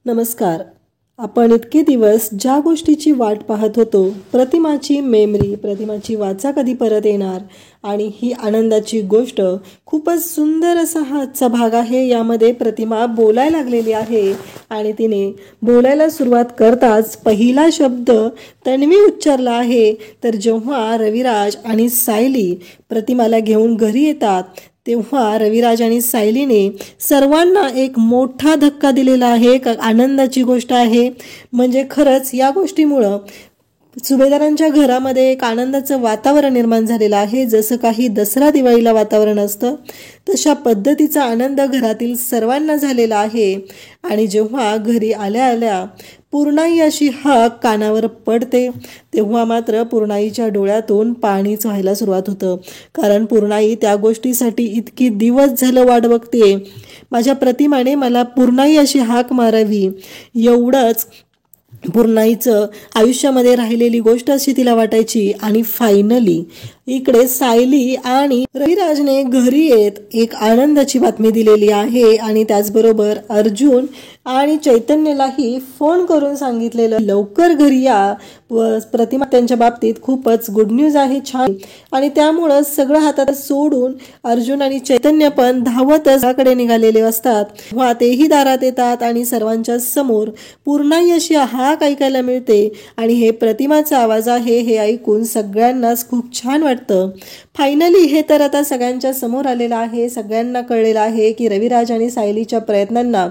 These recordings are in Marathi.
नमस्कार. आपण इतके दिवस ज्या गोष्टीची वाट पाहत होतो, प्रतिमाची मेमरी, प्रतिमाची वाचा कधी परत येणार, आणि ही आनंदाची गोष्ट, खूपच सुंदर असा हा आजचा भाग आहे. यामध्ये प्रतिमा बोलायला लागलेली आहे आणि तिने बोलायला सुरुवात करताच पहिला शब्द तन्वी उच्चारला आहे. तर जेव्हा रविराज आणि सायली प्रतिमाला घेऊन घरी येतात, तेव्हा रविराज आणि सायलीने सर्वांना एक मोठा धक्का दिलेला आहे. एक आनंदाची गोष्ट आहे. म्हणजे खरंच या गोष्टीमुळं सुभेदारांच्या घरामध्ये एक आनंदाचं वातावरण निर्माण झालेलं आहे. जसं काही दसरा दिवाळीला वातावरण असतं, तशा पद्धतीचा आनंद घरातील सर्वांना झालेला आहे. आणि जेव्हा घरी आल्या आल्या पूर्णाई अशी हाक कानावर पडते, तेव्हा मात्र पूर्णाईच्या डोळ्यातून पाणीच व्हायला सुरुवात होतं. कारण पूर्णाई त्या गोष्टीसाठी इतकी दिवस झालं वाट बघते. माझ्या प्रतिमाने मला पूर्णाई अशी हाक मारावी, एवढंच पूर्णाईचं आयुष्यामध्ये राहिलेली गोष्ट अशी तिला वाटायची. आणि फायनली इकडे सायली आणि रविराजने घरी येत एक आनंदाची बातमी दिलेली आहे. आणि त्याचबरोबर अर्जुन आणि चैतन्यलाही फोन करून सांगितलेलं लवकर घरी या. प्रतिमा त्यांच्या बाबतीत खूपच गुड न्यूज आहे, छान. आणि त्यामुळं सगळं हातात सोडून अर्जुन आणि चैतन्य पण धावतच घराकडे निघालेले असतात. वा तेही दारात येतात आणि सर्वांच्या समोर पूर्णाई अशी हाक ऐकायला मिळते. आणि हे प्रतिमाचा आवाज आहे हे ऐकून सगळ्यांनाच खूप छान वाटतं. फायनली हे तर आता सगळ्यांच्या समोर आलेलं आहे. सगळ्यांना कळलेलं आहे की रविराज आणि सायलीच्या प्रयत्नांना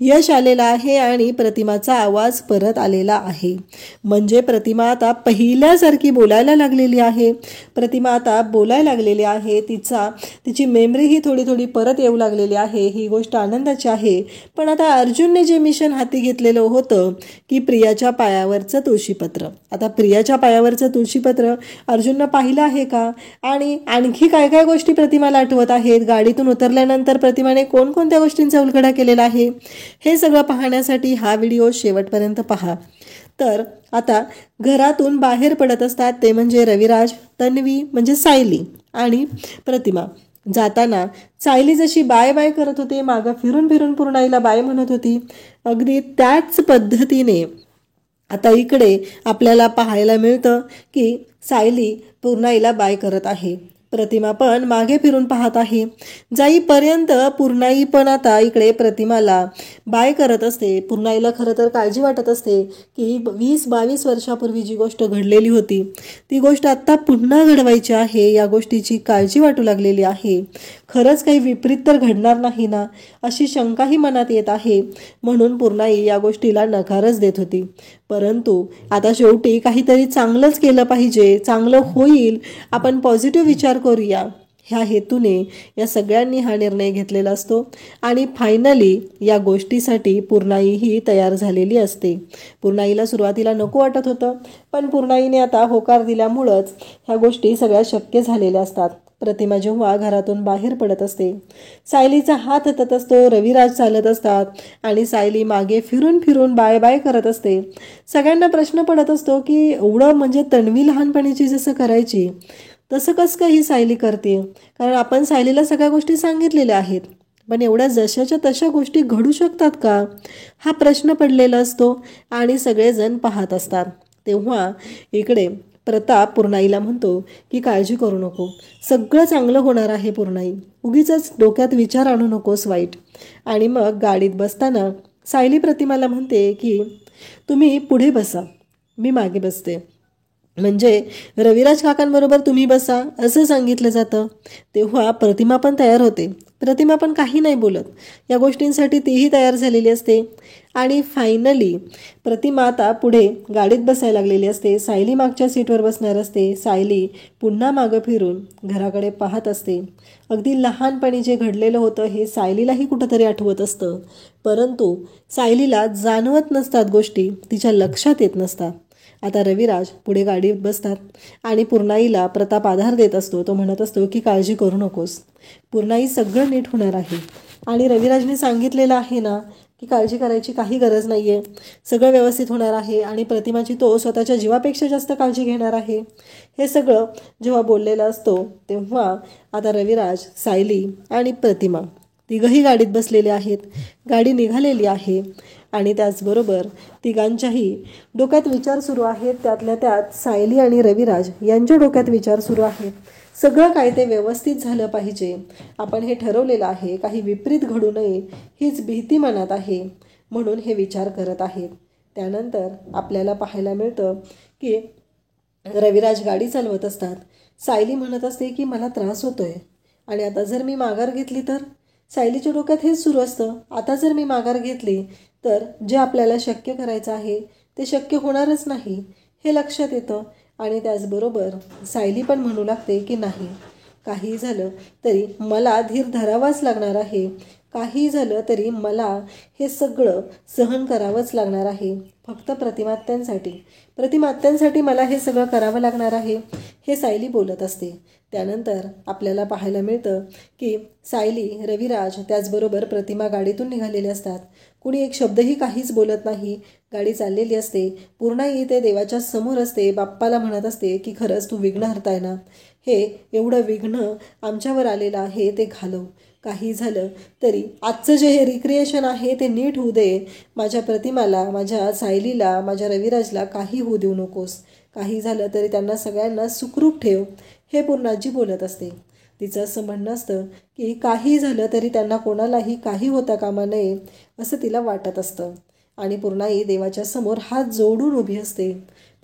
यश आलेलं आहे आणि प्रतिमाचा आवाज परत आलेला आहे. म्हणजे प्रतिमा आता पहिल्यासारखी बोलायला लागलेली आहे. प्रतिमा आता बोलायला लागलेली आहे. तिची मेमरी ही थोडी थोडी परत येऊ लागलेली आहे. ही गोष्ट आनंदाची आहे. पण आता अर्जुनने जे मिशन हाती घेतलेलं होतं की प्रियाच्या पायावरचं तुळशीपत्र, आता प्रियाच्या पायावरचं तुळशीपत्र अर्जुननं पाहिलं आहे का? आणि आणखी काय काय गोष्टी प्रतिमाला आठवत आहेत? गाडीतून उतरल्यानंतर प्रतिमाने कोणकोणत्या गोष्टींचा उलगडा केलेला आहे, हे सगळं पाहण्यासाठी हा व्हिडिओ शेवटपर्यंत पहा. तर आता घरातून बाहेर पडत असतात ते म्हणजे रविराज, तन्वी म्हणजे सायली आणि प्रतिमा. जाताना सायली जशी बाय बाय करत होती, मागं फिरून फिरून पूर्णाईला बाय म्हणत होती, अगदी त्याच पद्धतीने आता इकडे आपल्याला पाहायला मिळतं की सायली पूर्णाईला बाय करत आहे. प्रतिमा पण मागे फिरून पाहत आहे. जाईपर्यंत पूर्णाई पण आता इकडे प्रतिमाला बाय करत असते. पूर्णाईला खरं तर काळजी वाटत असते की 20-22 वर्षापूर्वी जी गोष्ट घडलेली होती ती गोष्ट आत्ता पुन्हा घडवायची आहे. या गोष्टीची काळजी वाटू लागलेली आहे. खरंच काही विपरीत तर घडणार नाही ना, अशी शंकाही मनात येत आहे. म्हणून पूर्णाई या गोष्टीला नकारच देत होती. परंतु आता शेवटी काहीतरी चांगलंच केलं पाहिजे, चांगलं होईल, आपण पॉझिटिव्ह विचार करूया, ह्या हेतूने या सगळ्यांनी हा निर्णय घेतलेला असतो. आणि फायनली या गोष्टीसाठी पूर्णाईही तयार झालेली असते. पूर्णाईला सुरुवातीला नको वाटत होतं, पण पूर्णाईने आता होकार दिल्यामुळंच ह्या गोष्टी सगळ्या शक्य झालेल्या असतात. प्रतिमा जेव्हा घरातून बाहेर पडत असते, सायलीचा हात हातात असतो, रविराज चालत असतात आणि सायली मागे फिरून फिरून बाय बाय करत असते. सगळ्यांना प्रश्न पडत असतो की एवढं म्हणजे तन्वी लहानपणीची जसं करायची तसं कसं काही सायली करते, कारण आपण सायलीला सगळ्या गोष्टी सांगितलेल्या आहेत. पण एवढ्या जशाच्या तशा गोष्टी घडू शकतात का, हा प्रश्न पडलेला असतो आणि सगळेजण पाहत असतात. तेव्हा इकडे प्रताप पूर्णाईला म्हणतो की काळजी करू नको, सगळं चांगलं होणार आहे पूर्णाई, उगीच डोक्यात विचार आणू नकोस वाईट. आणि मग गाडीत बसताना सायली प्रतिमाला म्हणते की तुम्ही पुढे बसा, मी मागे बसते. म्हणजे रविराज काकांबरोबर तुम्ही बसा असं सांगितलं जातं. तेव्हा प्रतिमा पण तयार होते. प्रतिमा पण काही नाही बोलत, या गोष्टींसाठी तीही तयार झालेली असते. आणि फायनली प्रतिमा आता पुढे गाडीत बसायला लागलेली असते. सायली मागच्या सीटवर बसणार असते. सायली पुन्हा मागं फिरून घराकडे पाहत असते. अगदी लहानपणी जे घडलेलं होतं हे सायलीलाही कुठंतरी आठवत असतं, परंतु सायलीला जाणवत नसतात गोष्टी, तिच्या लक्षात येत नसतात. आता रविराज पुढे गाडीत बसतात आणि पूर्णाईला प्रताप आधार देत असतो. तो म्हणत असतो की काळजी करू नकोस, पूर्णाई सगळं नीट होणार आहे. आणि रविराजने सांगितलेलं आहे ना की काळजी करायची काही गरज नाही आहे, सगळं व्यवस्थित होणार आहे. आणि प्रतिमाची तो स्वतःच्या जीवापेक्षा जास्त काळजी घेणार आहे. हे सगळं जेव्हा बोललेलं असतो तेव्हा आता रविराज, सायली आणि प्रतिमा तिघंही गाडीत बसलेले आहेत. गाडी निघालेली आहे आणि त्याचबरोबर तिघांच्याही डोक्यात विचार सुरू आहेत. त्यातल्या त्यात सायली आणि रविराज यांच्या डोक्यात विचार सुरू आहेत. सगळं काय ते व्यवस्थित झालं पाहिजे, आपण हे ठरवलेलं आहे, काही विपरीत घडू नये हीच भीती मनात आहे, म्हणून हे विचार करत आहेत. त्यानंतर आपल्याला पाहायला मिळतं की रविराज गाडी चालवत असतात. सायली म्हणत असते की मला त्रास होतोय आणि आता जर मी माघार घेतली तर. सायलीच्या डोक्यात हेच सुरू असतं, आता जर मी माघार घेतली तर जे आपल्याला शक्य करायचं आहे ते शक्य होणारच नाही हे लक्षात येतं. आणि त्याचबरोबर सायली पण म्हणू लागते की नाही, काही झालं तरी मला धीर धरावाच लागणार आहे, काही झालं तरी मला हे सगळं सहन करावंच लागणार आहे, फक्त प्रतिमात्यांसाठी मला हे सगळं करावं लागणार आहे, हे सायली बोलत असते. त्यानंतर आपल्याला पाहायला मिळतं की सायली, रविराज त्याचबरोबर प्रतिमा गाडीतून निघालेले असतात. कुणी एक शब्दही काहीच बोलत नाही. गाडी चाललेली असते. पूर्णाई ते देवाच्या समोर असते. बाप्पाला म्हणत असते की खरंच तू विघ्न हरताय ना, हे एवढं विघ्न आमच्यावर आलेलं आहे ते घालव, काही झालं तरी आजचं जे हे रिक्रिएशन आहे ते नीट होऊ दे, माझ्या प्रतिमाला, माझ्या सायलीला, माझ्या रविराजला काही होऊ देऊ नकोस, काही झालं तरी त्यांना सगळ्यांना सुखरूप ठेव, हे पूर्णाजी बोलत असते. तिचं असं म्हणणं असतं की काही झालं तरी त्यांना कोणालाही काही होता कामा नये असं तिला वाटत असतं. आणि पूर्णाई देवाच्या समोर हात जोडून उभी असते.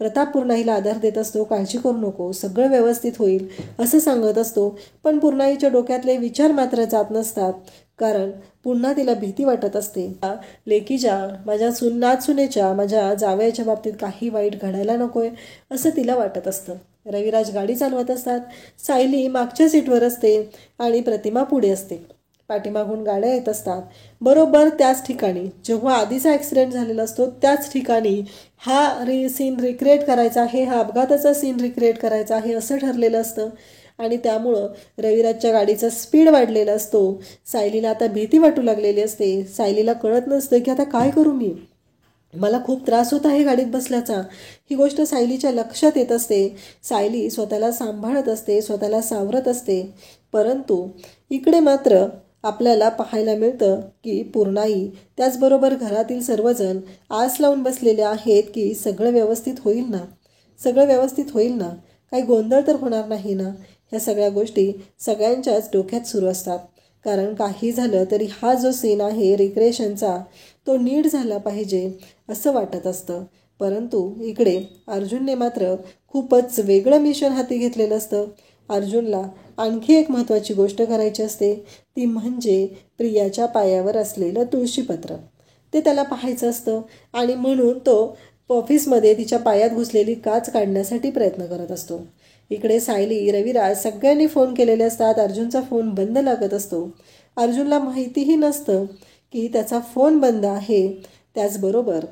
प्रताप पूर्णाईला आधार देत असतो, काळजी करू नको, सगळं व्यवस्थित होईल असं सांगत असतो. पण पूर्णाईच्या डोक्यातले विचार मात्र जात नसतात, कारण पुन्हा तिला भीती वाटत असते. लेकीच्या, माझ्या नातसुनेच्या, माझ्या जावयाच्या बाबतीत काही वाईट घडायला नकोय असं तिला वाटत असतं. रविराज गाडी चालवत असतात. सायली मागच्या सीटवर असते आणि प्रतिमा पुढे असते. पाठीमागून गाड्या येत असतात. बरोबर त्याच ठिकाणी, जेव्हा आधीचा ॲक्सिडेंट झालेला असतो त्याच ठिकाणी हा सीन रिक्रिएट करायचा आहे, हा अपघाताचा सीन रिक्रिएट करायचा आहे असं ठरलेलं असतं. आणि त्यामुळं रविराजच्या गाडीचा स्पीड वाढलेला असतो. सायलीला आता भीती वाटू लागलेली असते. सायलीला कळत नसतं की आता काय करू मी, मला खूप त्रास होत आहे गाडीत बसल्याचा. ही गोष्ट सायलीच्या लक्षात येत असते. सायली स्वतःला सांभाळत असते, स्वतःला सावरत असते. परंतु इकडे मात्र आपल्याला पाहायला मिळतं की पूर्णाई त्याचबरोबर घरातील सर्वजण आस लावून बसलेले आहेत की सगळं व्यवस्थित होईल ना, सगळं व्यवस्थित होईल ना, काही गोंधळ तर होणार नाही ना. ह्या सगळ्या गोष्टी सगळ्यांच्याच डोक्यात सुरू असतात, कारण काही झालं तरी हा जो सीन आहे रिक्रिएशनचा तो नीट झाला पाहिजे असं वाटत असतं. परंतु इकडे अर्जुनने मात्र खूपच वेगळं मिशन हाती घेतलेलं असतं. अर्जुनला आणखी एक महत्त्वाची गोष्ट करायची असते, ती म्हणजे प्रियाच्या पायावर असलेलं तुळशीपत्र. ते त्याला पाहायचं असतं आणि म्हणून तो ऑफिसमध्ये तिच्या पायात घुसलेली काच काढण्यासाठी प्रयत्न करत असतो. इकडे सायली, रविराज सगळ्यांनी फोन केलेले असतात. अर्जुनचा फोन बंद लागत असतो. अर्जुनला माहितीही नसतं की त्याचा फोन बंद आहे. त्याचबरोबर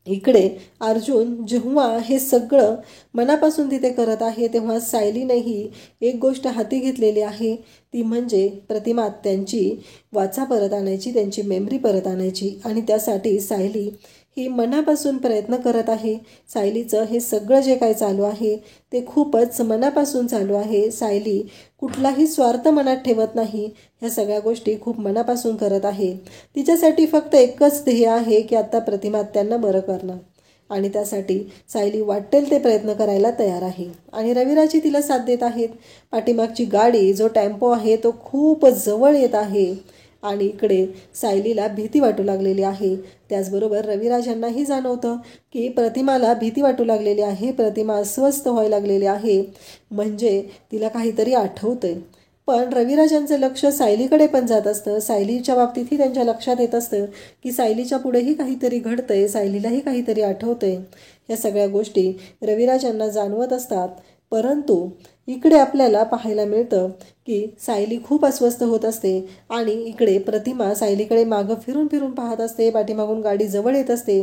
इकडे अर्जुन जेव्हा हे सगळं मनापासून तिथे करत आहे तेव्हा सायलीनेही एक गोष्ट हाती घेतलेली आहे, ती म्हणजे प्रतिमा आत्यांची वाचा परत आणायची, त्यांची मेमरी परत आणायची. आणि त्यासाठी सायली ही मनापासून प्रयत्न करत आहे. सायलीचं हे सगळं जे काही चालू आहे ते खूपच मनापासून चालू आहे. सायली कुठलाही स्वार्थ मनात ठेवत नाही, ह्या सगळ्या गोष्टी खूप मनापासून करत आहे. तिच्यासाठी फक्त एकच ध्येय आहे की आता प्रतिमा आत्यांना बरं करणं, आणि त्यासाठी सायली वाटेल ते प्रयत्न करायला तयार आहे. आणि रविराजी तिला साथ देत आहेत. पाठीमागची गाडी, जो टेम्पो आहे तो खूप जवळ येत आहे आणि इकडे सायलीला भीती वाटू लागलेली आहे. त्याचबरोबर रविराज यांनाही जाणवतं की प्रतिमाला भीती वाटू लागलेली आहे, प्रतिमा अस्वस्थ व्हायला लागलेली आहे, म्हणजे तिला काहीतरी आठवतंय. पण रविराजांचं लक्ष सायलीकडे पण जात असतं. सायलीच्या बाबतीतही त्यांच्या लक्षात येत असतं की सायलीच्या पुढेही काहीतरी घडतंय, सायलीलाही काहीतरी आठवतंय. या सगळ्या गोष्टी रविराजांना जाणवत असतात. परंतु इकडे आपल्याला पाहायला मिळतं की सायली खूप अस्वस्थ होत असते आणि इकडे प्रतिमा सायलीकडे मागं फिरून फिरून पाहत असते. पाठीमागून गाडी जवळ येत असते,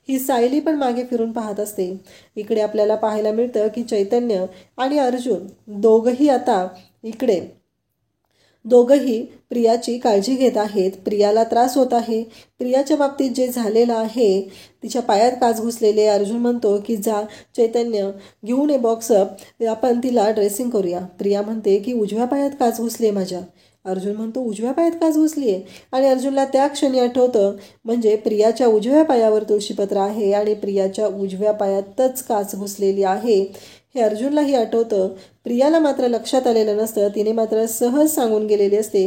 ही सायली पण मागे फिरून पाहत असते. इकडे आपल्याला पाहायला मिळतं की चैतन्य आणि अर्जुन दोघंही आता इकडे दोघंही प्रियाची काळजी घेत आहेत. प्रियाला त्रास होत आहे. प्रियाच्या बाबतीत जे झालेलं आहे, तिच्या पायात काच घुसलेले. अर्जुन म्हणतो की जा चैतन्य घेऊन ये बॉक्सअप, आपण तिला ड्रेसिंग करूया. प्रिया म्हणते की उजव्या पायात काच घुसले माझ्या, अर्जुन म्हणतो उजव्या पायात काच घुसली आहे. आणि अर्जुनला त्या क्षणी आठवतं म्हणजे प्रियाच्या उजव्या पायावर तुळशीपत्र आहे आणि प्रियाच्या उजव्या पायातच काच घुसलेली आहे हे अर्जुनलाही आठवतं. प्रियाला मात्र लक्षात आलेलं नसतं. तिने मात्र सहज सांगून गेलेली असते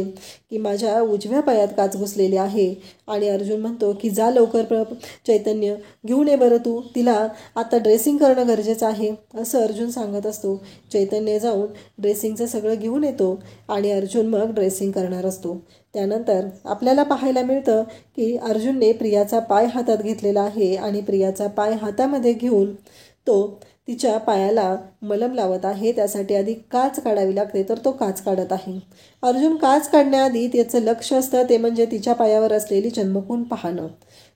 की माझ्या उजव्या पायात काच घुसलेली आहे. आणि अर्जुन म्हणतो की जा लवकर चैतन्य घेऊन ये बरं, तू तिला आता ड्रेसिंग करणं गरजेचं आहे असं अर्जुन सांगत असतो. चैतन्य जाऊन ड्रेसिंगचं सगळं घेऊन येतो आणि अर्जुन मग ड्रेसिंग करणार असतो. त्यानंतर आपल्याला पाहायला मिळतं की अर्जुनने प्रियाचा पाय हातात घेतलेला आहे आणि प्रियाचा पाय हातामध्ये घेऊन तो तिच्या पायाला मलम लावत आहे. त्यासाठी आधी काच काढावी लागते, तर तो काच काढत आहे. अर्जुन काच काढण्याआधी त्याचं लक्ष असतं ते म्हणजे तिच्या पायावर असलेली जन्मखून पाहणं.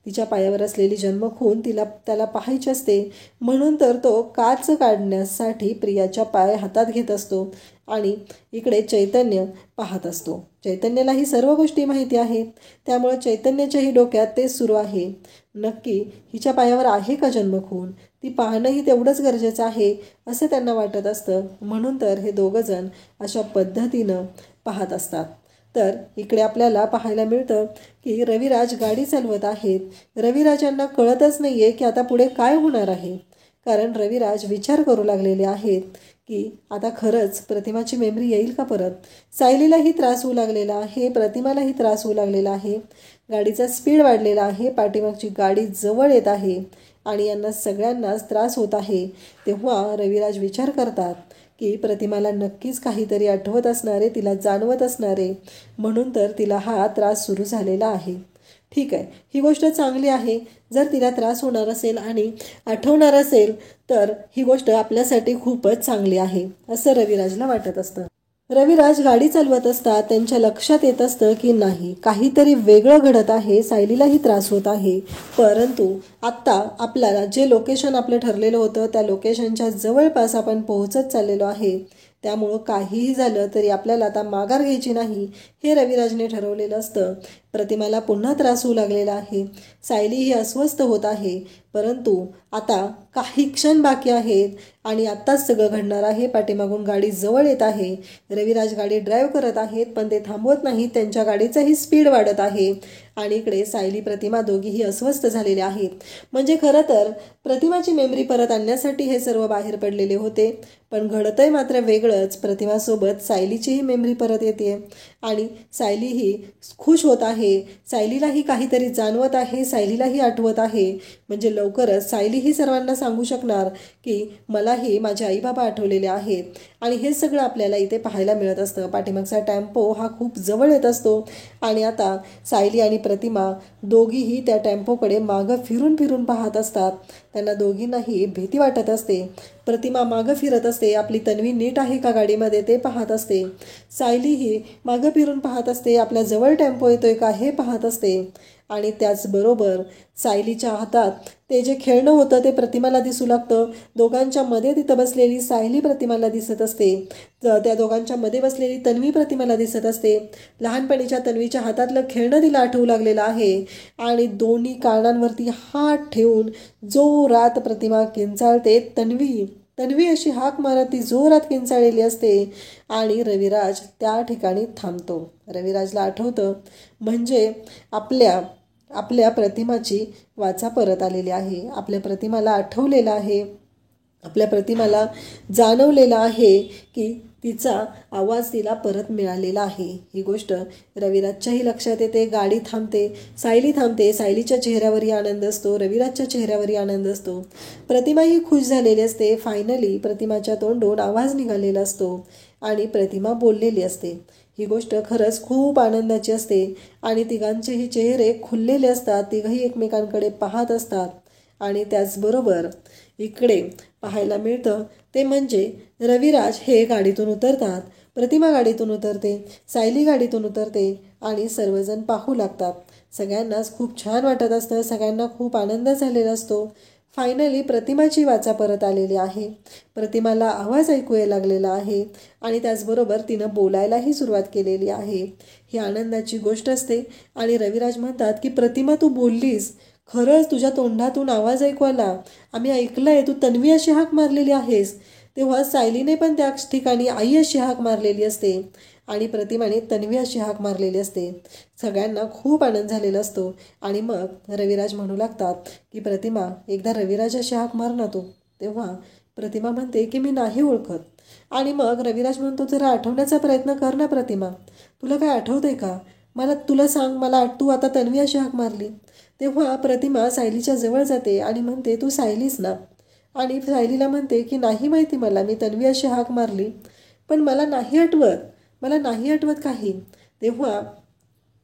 तिच्या पायावर असलेली जन्मखून त्याला पाहायची असते, म्हणून तर तो काच काढण्यासाठी प्रियाच्या पाय हातात घेत असतो आणि इकडे चैतन्य पाहत असतो. चैतन्यालाही सर्व गोष्टी माहिती आहेत, त्यामुळे चैतन्याच्याही डोक्यात तेच सुरू आहे. नक्की हिच्या पायावर आहे का जन्मखून, ती पाहणंही तेवढंच गरजेचं आहे असं त्यांना वाटत असतं. म्हणून तर हे दोघंजण अशा पद्धतीनं पाहत असतात. तर इकडे आपल्याला पाहायला मिळतं की रविराज गाडी चालवत आहेत. रविराजांना कळतच नाही आहे की आता पुढे काय होणार आहे, कारण रविराज विचार करू लागलेले आहेत की आता खरंच प्रतिमाची मेमरी येईल का परत. सायलीलाही त्रास होऊ लागलेला आहे, प्रतिमालाही त्रास होऊ लागलेला आहे. गाडीचा स्पीड वाढलेला आहे, पाठीमागची गाडी जवळ येत आहे आणि यांना सगळ्यांनाच त्रास होत आहे. तेव्हा रविराज विचार करतात की प्रतिमाला नक्कीच काहीतरी आठवत असणारे, तिला जाणवत असणारे, म्हणून तर तिला हा त्रास सुरू झालेला आहे. ठीक आहे, ही गोष्ट चांगली आहे. जर तिला त्रास होणार असेल आणि आठवणार असेल तर ही गोष्ट आपल्यासाठी खूपच चांगली आहे असं रविराजला वाटत असतं. रविराज गाडी चालवत असतात. त्यांच्या लक्षात येत असतं की नाही, काहीतरी वेगळं घडत आहे, सायलीलाही त्रास होत आहे. परंतु आत्ता आपल्याला जे लोकेशन आपलं ठरलेलं होतं त्या लोकेशनच्या जवळपास आपण पोहोचत चाललेलो आहे. त्यामुळं काहीही झालं तरी आपल्याला आता माघार घ्यायची नाही हे रविराजने ठरवलेलं असतं. प्रतिमाला पुन्हा त्रास होऊ लागलेला आहे, सायली ही अस्वस्थ होत आहे. परंतु आता काही क्षण बाकी आहेत आणि आत्ताच सगळं घडणार आहे. पाठीमागून गाडी जवळ येत आहे. रविराज गाडी ड्राईव्ह करत आहेत, पण ते थांबवत नाहीत. त्यांच्या गाडीचाही स्पीड वाढत आहे आणि इकडे सायली प्रतिमा दोघीही अस्वस्थ झालेले आहेत. म्हणजे खरं तर प्रतिमाची मेमरी परत आणण्यासाठी हे सर्व बाहेर पडलेले होते, पण घडतंय मात्र वेगळंच. प्रतिमासोबत सायलीचीही मेमरी परत येते आणि सायलीही खुश होत आहे. सायलीलाही काहीतरी जाणवत आहे, सायलीलाही आठवत आहे. म्हणजे लवकरच सायलीही सर्वांना सांगू शकणार की मलाही माझे आईबाबा आठवलेले आहेत. आणि हे सगळं आपल्याला इथे पाहायला मिळत असतं. पाठीमागचा टेम्पो हा खूप जवळ येत असतो आणि आता सायली आणि प्रतिमा दोघीही त्या टेम्पोकडे मागं फिरून फिरून पाहत असतात. त्यांना दोघींनाही भीती वाटत असते. प्रतिमा मागं फिरत असते, आपली तन्वी नीट आहे का गाडीमध्ये ते पाहत असते. सायलीही मागं फिरून पाहत असते, आपल्या जवळ टेम्पो येतोय का हे पाहत असते. आणि त्याचबरोबर सायलीच्या हातात ते जे खेळणं होतं ते प्रतिमाला दिसू लागतं. दोघांच्या मध्ये तिथं बसलेली सायली प्रतिमाला दिसत असते, त्या दोघांच्या मध्ये बसलेली तन्वी प्रतिमाला दिसत असते. लहानपणीच्या तन्वीच्या हातातलं खेळणं तिला आठवू लागलेलं आहे आणि दोन्ही कानांवरती हात ठेवून जोरात प्रतिमा किंचाळते. तन्वी अशी हाक मारत ती जोरात किंचाळलेली असते आणि रविराज त्या ठिकाणी थांबतो. रविराजला आठवतं म्हणजे आपल्या प्रतिमाची वाचा परत आलेली आहे. आपल्या प्रतिमाला आठवलेलं आहे, आपल्या प्रतिमाला जाणवलेलं आहे की तिचा आवाज तिला परत मिळालेला आहे. ही गोष्ट रविराजच्याही लक्षात येते. गाडी थांबते, सायली थांबते. सायलीच्या चेहऱ्यावरही आनंद असतो, रविराजच्या चेहऱ्यावरही आनंद असतो. प्रतिमाही खुश झालेली असते. फायनली प्रतिमाच्या तोंडून आवाज निघालेला असतो आणि प्रतिमा बोललेली असते. ही गोष्ट खरंच खूप आनंदाची असते आणि तिघांचेही चेहरे खुललेले असतात. तिघही एकमेकांकडे पाहत असतात. आणि त्याचबरोबर इकडे पाहायला मिळतं ते म्हणजे रविराज हे गाडीतून उतरतात, प्रतिमा गाडीतून उतरते, सायली गाडीतून उतरते आणि सर्वजण पाहू लागतात. सगळ्यांनाच खूप छान वाटत असतं, सगळ्यांना खूप आनंद झालेला असतो. फायनली प्रतिमाची वाचा परत आलेली आहे. प्रतिमाला आवाज ऐकू यायला लागलेला आहे आणि त्याचबरोबर तिनं बोलायलाही सुरुवात केलेली आहे. ही आनंदाची गोष्ट असते. आणि रविराज म्हणतात की प्रतिमा तू बोललीस, खरंच तुझ्या तोंडातून आवाज ऐकू आला, आम्ही ऐकलंय तू तन्वी अशी हाक मारलेली आहेस. तेव्हा सायलीने पण त्या ठिकाणी आई अशी हाक मारलेली असते आणि प्रतिमाने तन्वी अशी हाक मारलेली असते. सगळ्यांना खूप आनंद झालेला असतो. आणि मग रविराज म्हणू लागतात की प्रतिमा, एकदा रविराज अशी हाक मार ना तू. तेव्हा प्रतिमा म्हणते की मी नाही ओळखत. आणि मग रविराज म्हणतो, जरा आठवण्याचा प्रयत्न कर ना प्रतिमा, तुला काय आठवतंय का? मला तुला सांग, मला तू आता तन्वी अशी हाक मारली. तेव्हा प्रतिमा सायलीच्या जवळ जाते आणि म्हणते, तू सायलीस ना? आणि सायलीला म्हणते की नाही माहिती मला, मी तन्वी अशी हाक मारली, पण मला नाही आठवत काही. तेव्हा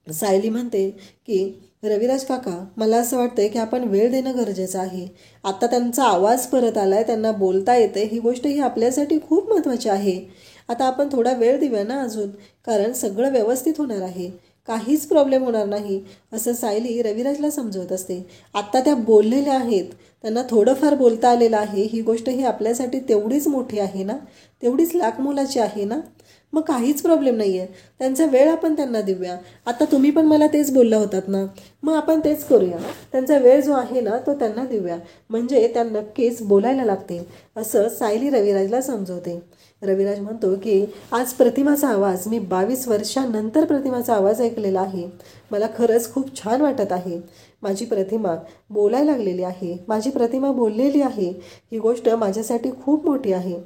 सायली म्हणते की रविराज काका, मला असं वाटतंय की आपण वेळ देणं गरजेचं आहे. आता त्यांचा आवाज परत आलाय, त्यांना बोलता येते, ही गोष्ट ही आपल्यासाठी खूप महत्त्वाची आहे. आता आपण थोडा वेळ देऊया ना अजून, कारण सगळं व्यवस्थित होणार आहे, काहीच प्रॉब्लेम होणार नाही, असं सायली रविराजला समजवत असते. आत्ता त्या बोललेल्या आहेत, त्यांना थोडंफार बोलता आलेलं आहे, ही गोष्ट ही आपल्यासाठी तेवढीच मोठी आहे ना, तेवढीच लाखमोलाची आहे ना. मग काहीच प्रॉब्लेम नाही आहे, त्यांचा वेळ आपण त्यांना देऊया. आता तुम्ही पण मला तेच बोलला होतात ना, मग आपण तेच करूया. त्यांचा वेळ जो आहे ना तो त्यांना देऊया, म्हणजे त्या नक्कीच बोलायला लागतील, असं सायली रविराजला समजवते. रविराज म्हणतो की आज प्रतिमाचा आवाज, मी 22 वर्षांनंतर प्रतिमाचा आवाज ऐकलेला आहे. मला खरंच खूप छान वाटत आहे. माझी प्रतिमा बोलायला लागलेली आहे, माझी प्रतिमा बोललेली आहे, ही गोष्ट माझ्यासाठी खूप मोठी आहे.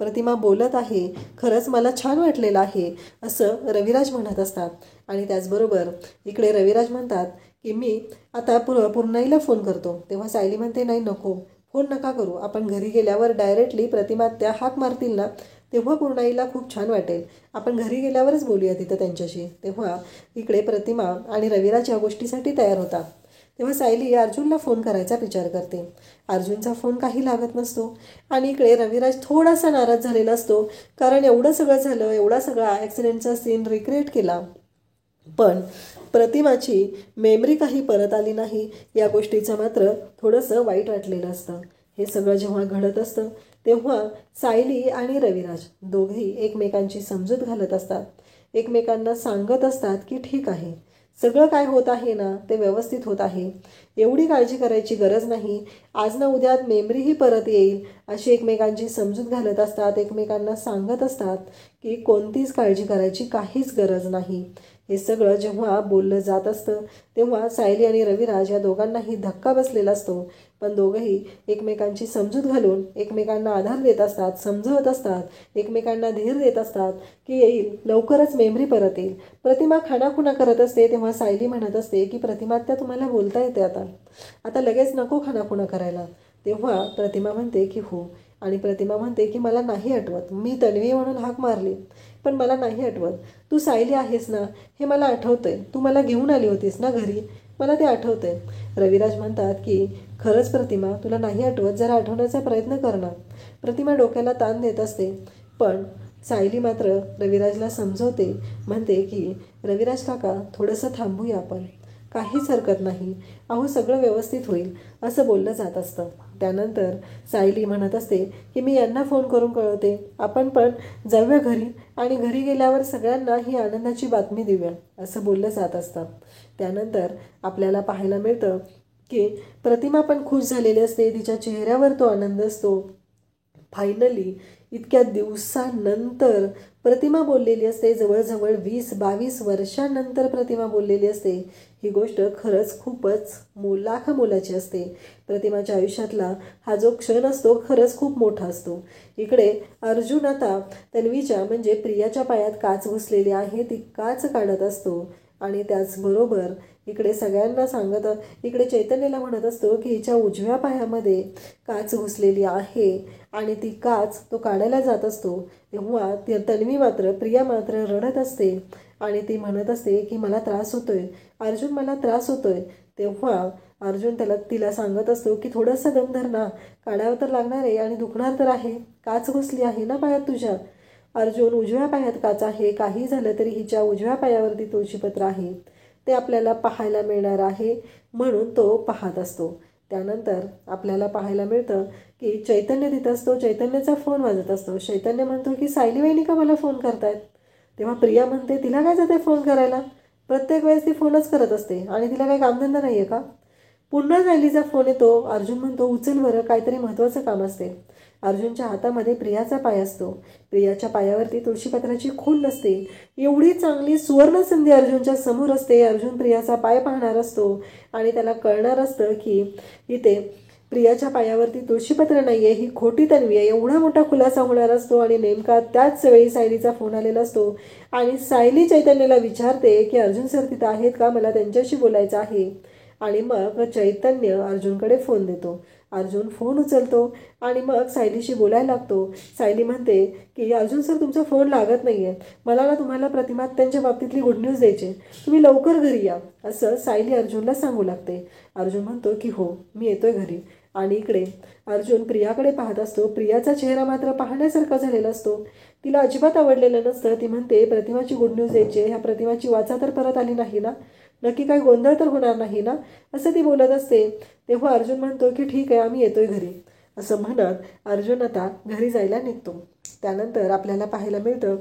प्रतिमा बोलत आहे, खरंच मला छान वाटलेलं आहे, असं रविराज म्हणत असतात. आणि त्याचबरोबर इकडे रविराज म्हणतात की मी आता पूर्णाईला फोन करतो. तेव्हा सायली म्हणते, नाही नको, फोन नका करू, आपण घरी गेल्यावर डायरेक्टली प्रतिमा त्या हाक मारतील ना, तेव्हा पूर्णाईला खूप छान वाटेल, आपण घरी गेल्यावरच बोलूया तिथं त्यांच्याशी. तेव्हा इकडे प्रतिमा आणि रविराज या गोष्टीसाठी तयार होतात. तेव्हा सायली अर्जुनला फोन करायचा विचार करते. अर्जुनचा फोन काही लागत नसतो. आणि इकडे रविराज थोडासा नाराज झालेला असतो, कारण एवढं सगळं झालं, एवढा सगळा ॲक्सिडेंटचा सीन रिक्रिएट केला, पण प्रतिमाची मेमरी काही परत आली नाही, या गोष्टीचं मात्र थोडंसं वाईट वाटलेलं असतं. हे सगळं जेव्हा घडत असतं तेव्हा सायली आणि रविराज दोघेही एकमेकांची समजूत घालत असतात, एकमेकांना सांगत असतात की ठीक आहे, सगळं काय होत आहे ना ते व्यवस्थित होत आहे, एवढी काळजी करायची गरज नाही, आज ना उद्या मेमरीही परत येईल, अशी एकमेकांची समजूत घालत असतात, एकमेकांना सांगत असतात की कोणतीच काळजी करायची काहीच गरज नाही. हे सगळं जेव्हा बोललं जात असतं तेव्हा सायली आणि रविराज या दोघांनाही धक्का बसलेला असतो, पण दोघंही एकमेकांची समजूत घालून एकमेकांना आधार देत असतात, समजवत असतात, एकमेकांना धीर देत असतात की येईल, लवकरच मेमरी परत येईल. प्रतिमा खाणाखुणा करत असते तेव्हा सायली म्हणत असते की प्रतिमा, त्या तुम्हाला बोलता येते, आता लगेच नको खाणाखुणा करायला. तेव्हा प्रतिमा म्हणते की हो, आणि प्रतिमा म्हणते की मला नाही आठवत, मी तन्वी म्हणून हाक मारली, पण मला नाही आठवत, तू सायली आहेस ना, हे मला आठवतंय, तू मला घेऊन आली होतीस ना घरी, मला ते आठवतंय. रविराज म्हणतात की खरंच प्रतिमा, तुला नाही आठवत, जरा आठवण्याचा प्रयत्न कर ना. प्रतिमा डोक्याला ताण देत असते, पण सायली मात्र रविराजला समजवते, म्हणते की रविराज काका, थोडंसं थांबूया आपण, काहीच हरकत नाही, अहो सगळं व्यवस्थित होईल, असं बोललं जात असतं. त्यानंतर सायली म्हणत असते की मी यांना फोन करून कळवते, आपण पण जाऊया घरी, आणि घरी गेल्यावर सगळ्यांना ही आनंदाची बातमी देऊया, असं बोललं जात असतं. त्यानंतर आपल्याला पाहायला मिळतं की प्रतिमा पण खुश झालेली असते, तिच्या चेहऱ्यावर तो आनंद असतो. फायनली इतक्या दिवसानंतर प्रतिमा बोललेली असते, जवळजवळ 20-22 वर्षांनंतर प्रतिमा बोललेली असते. ही गोष्ट खरंच खूपच मोलाची असते. प्रतिमाच्या आयुष्यातला हा जो क्षण असतो खरंच खूप मोठा असतो. इकडे अर्जुन आता तन्वीच्या म्हणजे प्रियाच्या पायात काच घुसलेली आहे, ती काच काढत असतो. आणि त्याचबरोबर इकडे सगळ्यांना सांगत, इकडे चैतन्यला म्हणत असतो की हिच्या उजव्या पायामध्ये काच घुसलेली आहे, आणि ती काच तो काढायला जात असतो. तेव्हा तन्वी मात्र, प्रिया मात्र रडत असते आणि ती म्हणत असते की मला त्रास होतोय अर्जुन, मला त्रास होतोय. तेव्हा अर्जुन तिला सांगत असतो की थोडंसं दम धर ना, काढावं तर लागणार आहे आणि दुखणार तर आहे, काच घुसली आहे ना पायात तुझ्या. अर्जुन, उजव्या पायात काच आहे, काही झालं तरी हिच्या उजव्या पायावरती तुळशीपत्र आहे, ते आपल्याला पाहायला मिळणार आहे, म्हणून तो पाहत असतो. त्यानंतर आपल्याला पाहायला मिळतं की चैतन्य तिथं असतो, चैतन्याचा फोन वाजत असतो. चैतन्य म्हणतो की सायली वहिनी का मला फोन करतायत. तेव्हा प्रिया म्हणते, तिला काय जाते फोन करायला, प्रत्येक वेळेस ती फोनच करत असते आणि तिला काही कामधंदा नाही आहे का. पुन्हा सायलीचा फोन येतो. अर्जुन म्हणतो, उचल बरं, काहीतरी महत्त्वाचं काम असते. अर्जुनच्या हातामध्ये प्रियाचा पाय असतो. प्रियाच्या पायावरती तुळशीपत्राची खूण नसते. एवढी चांगली सुवर्ण संधी अर्जुनच्या समोर असते. अर्जुन प्रियाचा पाय पाहणार असतो आणि त्याला कळणार असतं की इथे प्रियाच्या पायावरती तुळशीपत्र नाही आहे, ही खोटी तन्वी आहे. एवढा मोठा खुलासा होणार असतो आणि नेमका त्याच वेळी सायलीचा फोन आलेला असतो आणि सायली चैतन्याला विचारते की अर्जुन सर तिथं आहेत का, मला त्यांच्याशी बोलायचं आहे. आणि मग चैतन्य अर्जुनकडे फोन देतो. अर्जुन फोन उचलतो आणि मग सायलीशी बोलायला लागतो. सायली म्हणते की अर्जुन सर तुमचा फोन लागत नाही आहे, मला ना तुम्हाला प्रतिमा त्यांच्या बाबतीतली गुड न्यूज द्यायची, तुम्ही लवकर घरी या, असं सायली अर्जुनला सांगू लागते. अर्जुन म्हणतो की हो मी येतोय घरी. आणि इकडे अर्जुन प्रियाकडे पाहत असतो. प्रियाचा चेहरा मात्र पाहण्यासारखा झालेला असतो. तिला अजिबात आवडलेलं नसतं. ती म्हणते प्रतिमाची गुड न्यूज द्यायची, ह्या प्रतिमाची वाचा तर परत आली नाही ना, नक्की काही गोंधळ तर होणार नाही ना, असं ती बोलत असते. तेव्हा अर्जुन म्हणतो की ठीक आहे आम्ही येतोय घरी, असं म्हणत अर्जुन आता घरी जायला निघतो. त्यानंतर आपल्याला पाहायला मिळतं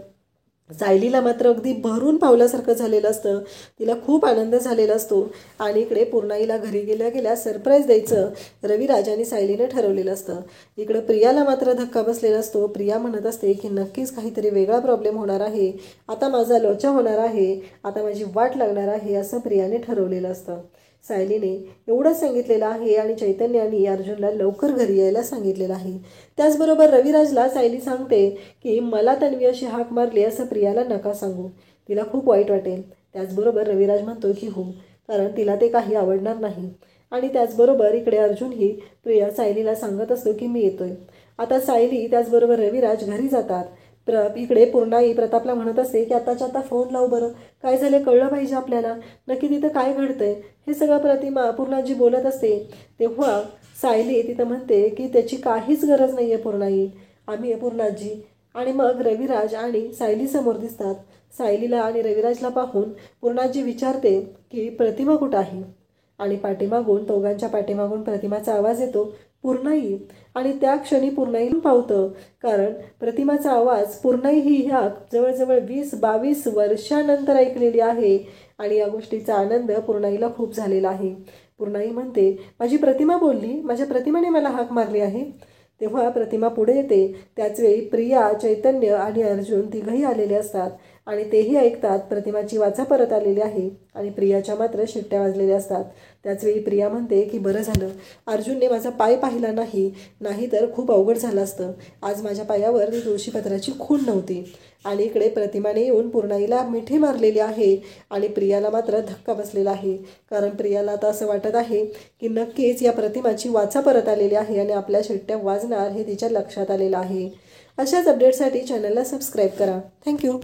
सायलीला मात्र अगदी भरून पावल्यासारखं झालेलं असतं. तिला खूप आनंद झालेला असतो. आणि इकडे पूर्णाईला घरी गेल्या गेल्या सरप्राईज द्यायचं रविराज आणि सायलीने ठरवलेलं असतं. इकडं प्रियाला मात्र धक्का बसलेला असतो. प्रिया म्हणत असते की नक्कीच काहीतरी वेगळा प्रॉब्लेम होणार आहे, आता माझा लोचा होणार आहे, आता माझी वाट लागणार आहे, असं प्रियाने ठरवलेलं असतं. सायलीने एवढं सांगितलेलं आहे आणि चैतन्याने अर्जुनला लवकर घरी यायला सांगितलेलं आहे. त्याचबरोबर रविराजला सायली सांगते की मला तन्वी अशी हाक मारली असं प्रियाला नका सांगू, तिला खूप वाईट वाटेल. त्याचबरोबर रविराज म्हणतो की हो, कारण तिला ते काही आवडणार नाही. आणि त्याचबरोबर इकडे अर्जुनही सायलीला सांगत असतो की मी येतोय. आता सायली त्याचबरोबर रविराज घरी जातात. इकडे पूर्णाई प्रतापला म्हणत असते की आताच्या आता फोन लाव बरं, काय झाले कळलं पाहिजे आपल्याला, नक्की तिथं काय घडतंय, हे सगळं पूर्णाजी बोलत असते. तेव्हा सायली तिथं म्हणते की त्याची काहीच गरज नाही आहे पूर्णाई, आम्ही आहे पूर्णाजी. आणि मग रविराज आणि सायली समोर दिसतात. सायलीला आणि रविराजला पाहून पूर्णाजी विचारते की प्रतिमा कुठं आहे. आणि पाठीमागून दोघांच्या पाठीमागून प्रतिमाचा आवाज येतो, पूर्णाई. आणि त्या क्षणी पूर्णाई पावतं, कारण प्रतिमाचा आवाज पूर्णाई ही ह्या जवळजवळ 20-22 वर्षानंतर ऐकलेली आहे. आणि या गोष्टीचा आनंद पूर्णाईला खूप झालेला आहे. पूर्णाई म्हणते माझी प्रतिमा बोलली, माझ्या प्रतिमाने मला हाक मारली आहे. तेव्हा प्रतिमा पुढे येते. त्याचवेळी प्रिया, चैतन्य आणि अर्जुन तिघही आलेले असतात आणि तेही ऐकतात प्रतिमाची वाचा परत आलेली आहे. आणि प्रियाच्या मात्र शिट्ट्या वाजलेल्या असतात. त्याचवेळी प्रिया म्हणते की बरं झालं अर्जुनने माझा पाय पाहिला नाही तर खूप अवघड झालं असतं, आज माझ्या पायावर ती तुळशीपत्राची खूण नव्हती. आणि इकडे प्रतिमाने येऊन पूर्णाईला मिठी मारलेली आहे आणि प्रियाला मात्र धक्का बसलेला आहे, कारण प्रियाला आता असं वाटत आहे की नक्कीच या प्रतिमाची वाचा परत आलेली आहे आणि आपल्या शिट्ट्या वाजणार हे तिच्या लक्षात आलेलं आहे. अशाच अपडेटसाठी चॅनलला सबस्क्राईब करा. थँक्यू.